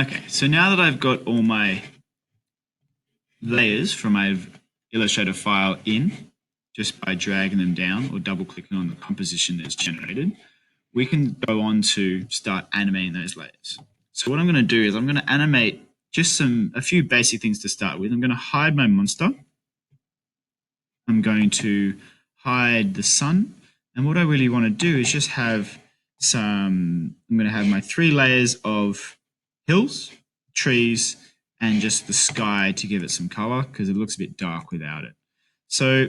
Okay, so now that I've got all my layers from my Illustrator file in, just by dragging them down or double clicking on the composition that's generated, we can go on to start animating those layers. So what I'm going to do is I'm going to animate just a few basic things to start with. I'm going to hide my monster. I'm going to hide the sun. And what I really want to do is just have I'm going to have my 3 layers of hills, trees, and just the sky to give it some color because it looks a bit dark without it. So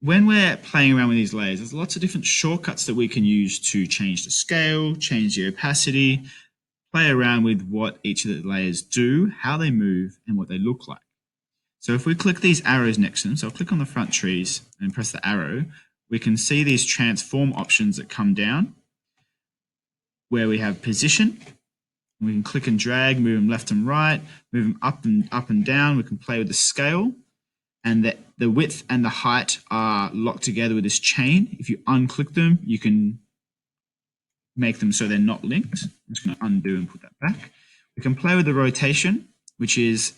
when we're playing around with these layers, there's lots of different shortcuts that we can use to change the scale, change the opacity, play around with what each of the layers do, how they move, and what they look like. So if we click these arrows next to them, so I'll click on the front trees and press the arrow, we can see these transform options that come down where we have position. We can click and drag, move them left and right, move them up and down. We can play with the scale, and the width and the height are locked together with this chain. If you unclick them, you can make them so they're not linked. I'm just going to undo and put that back. We can play with the rotation, which is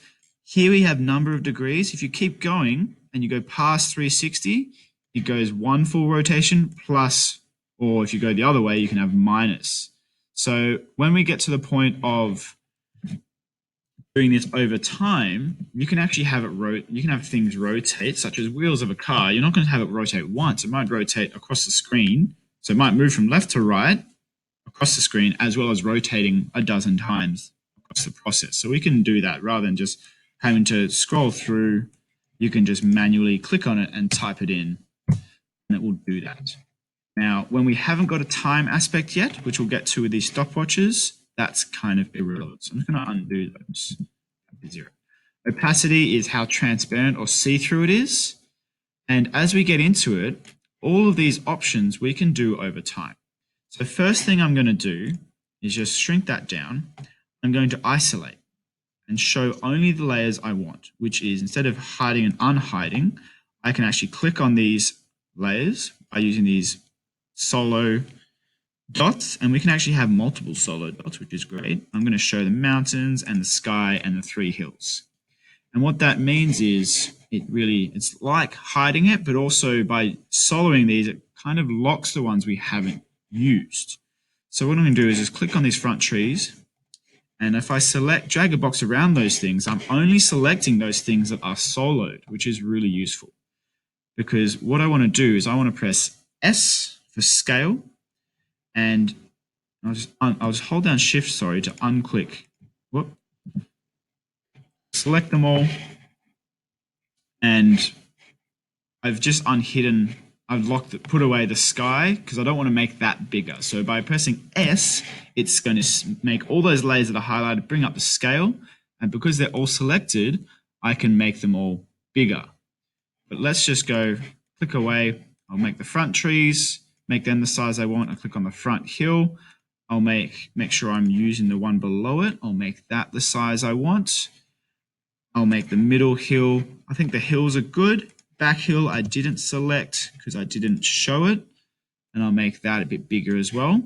here we have number of degrees. If you keep going and you go past 360, it goes 1 full rotation plus, or if you go the other way, you can have minus. So when we get to the point of doing this over time, you can actually have it you can have things rotate, such as wheels of a car. You're not going to have it rotate once. It might rotate across the screen. So it might move from left to right across the screen, as well as rotating a dozen times across the process. So we can do that rather than just having to scroll through. You can just manually click on it and type it in, and it will do that. Now, when we haven't got a time aspect yet, which we'll get to with these stopwatches, that's kind of irrelevant. So I'm just going to undo those. 0. Opacity is how transparent or see-through it is. And as we get into it, all of these options we can do over time. So first thing I'm going to do is just shrink that down. I'm going to isolate and show only the layers I want, which is instead of hiding and unhiding, I can actually click on these layers by using these solo dots, and we can actually have multiple solo dots, which is great. I'm going to show the mountains and the sky and the 3 hills. And what that means is it's like hiding it, but also by soloing these, it kind of locks the ones we haven't used. So what I'm going to do is just click on these front trees. And if I drag a box around those things, I'm only selecting those things that are soloed, which is really useful. Because what I want to do is I want to press S for scale, and I'll just hold down Shift, to unclick. Whoop. Select them all, and I've just unhidden. I've put away the sky because I don't want to make that bigger. So by pressing S, it's going to make all those layers that are highlighted, bring up the scale, and because they're all selected, I can make them all bigger. But let's just go click away. I'll make the front trees, make them the size I want. I'll click on the front hill. I'll make sure I'm using the one below it. I'll make that the size I want. I'll make the middle hill. I think the hills are good. Back hill I didn't select because I didn't show it. And I'll make that a bit bigger as well.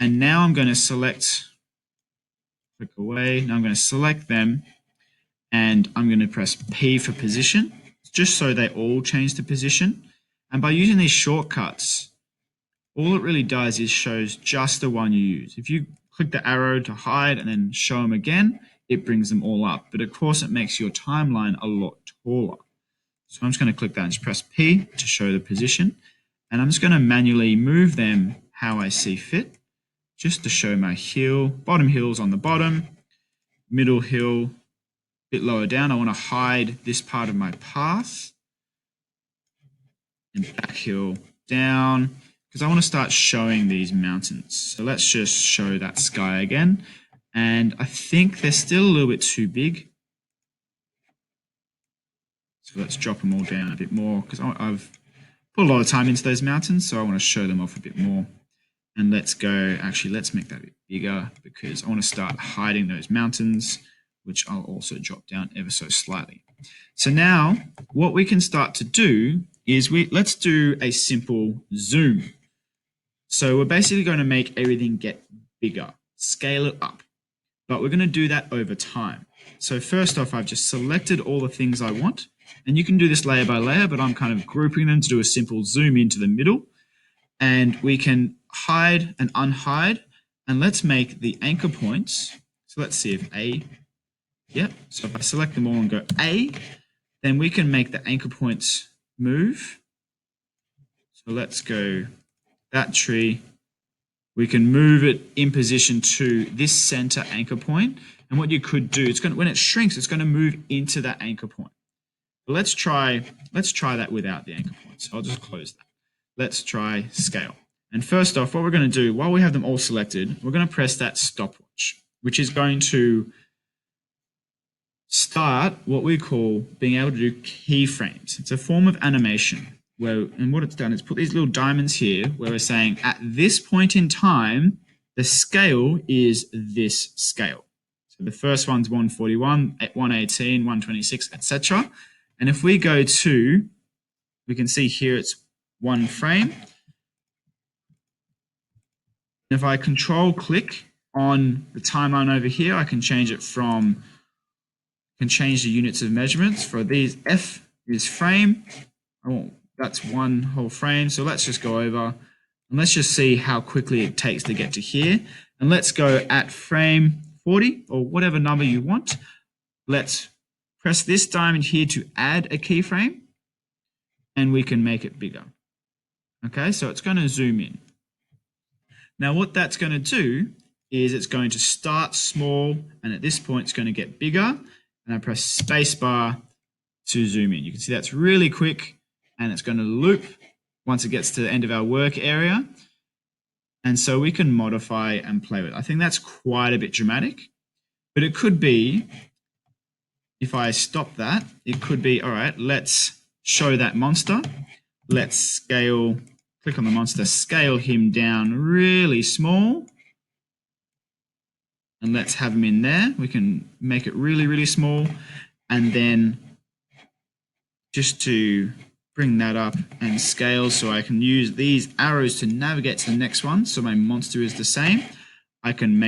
And now I'm going to click away. Now I'm going to select them, and I'm going to press P for position, just so they all change to position. And by using these shortcuts, all it really does is shows just the one you use. If you click the arrow to hide and then show them again, it brings them all up. But of course, it makes your timeline a lot taller. So I'm just going to click that and just press P to show the position. And I'm just going to manually move them how I see fit, just to show my hill. Bottom hill's on the bottom, middle hill a bit lower down. I want to hide this part of my path, and back hill down, because I want to start showing these mountains. So let's just show that sky again. And I think they're still a little bit too big. So let's drop them all down a bit more, because I've put a lot of time into those mountains, so I want to show them off a bit more. And let's make that a bit bigger, because I want to start hiding those mountains, which I'll also drop down ever so slightly. So now what we can start to do is let's do a simple zoom. So we're basically going to make everything get bigger, scale it up. but we're going to do that over time. So first off, I've just selected all the things I want, and you can do this layer by layer, but I'm kind of grouping them to do a simple zoom into the middle, and we can hide and unhide, and let's make the anchor points. So let's see if A, yep. So if I select them all and go A, then we can make the anchor points move. So let's go that tree. We can move it in position to this center anchor point. And what you could do, when it shrinks, it's going to move into that anchor point. But let's try that without the anchor point. So I'll just close that. Let's try scale. And first off, what we're going to do, while we have them all selected, we're going to press that stopwatch, which is going to start what we call being able to do keyframes. It's a form of animation. And what it's done is put these little diamonds here where we're saying at this point in time, the scale is this scale. So the first one's 141, 118, 126, etc. And if we go to, we can see here it's one frame. If I control click on the timeline over here, I can change it from, can change the units of measurements. For these, F is frame. Oh, that's one whole frame. So let's just go over and let's just see how quickly it takes to get to here. And let's go at frame 40 or whatever number you want. Let's press this diamond here to add a keyframe and we can make it bigger. Okay, so it's going to zoom in. Now what that's going to do is it's going to start small and at this point it's going to get bigger, and I press spacebar to zoom in. You can see that's really quick and it's going to loop once it gets to the end of our work area. And so we can modify and play with it. I think that's quite a bit dramatic, but it could be, if I stop that, it could be, all right, let's show that monster. Let's scale, click on the monster, scale him down really small. And let's have him in there. We can make it really, really small. And then just to bring that up and scale so I can use these arrows to navigate to the next one. So my monster is the same. I can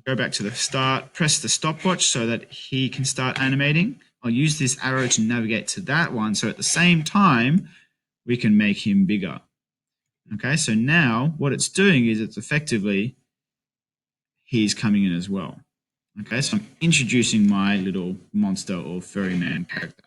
go back to the start, press the stopwatch so that he can start animating. I'll use this arrow to navigate to that one. So at the same time, we can make him bigger. Okay, so now what it's doing is it's effectively, he's coming in as well. Okay, so I'm introducing my little monster or furry man character.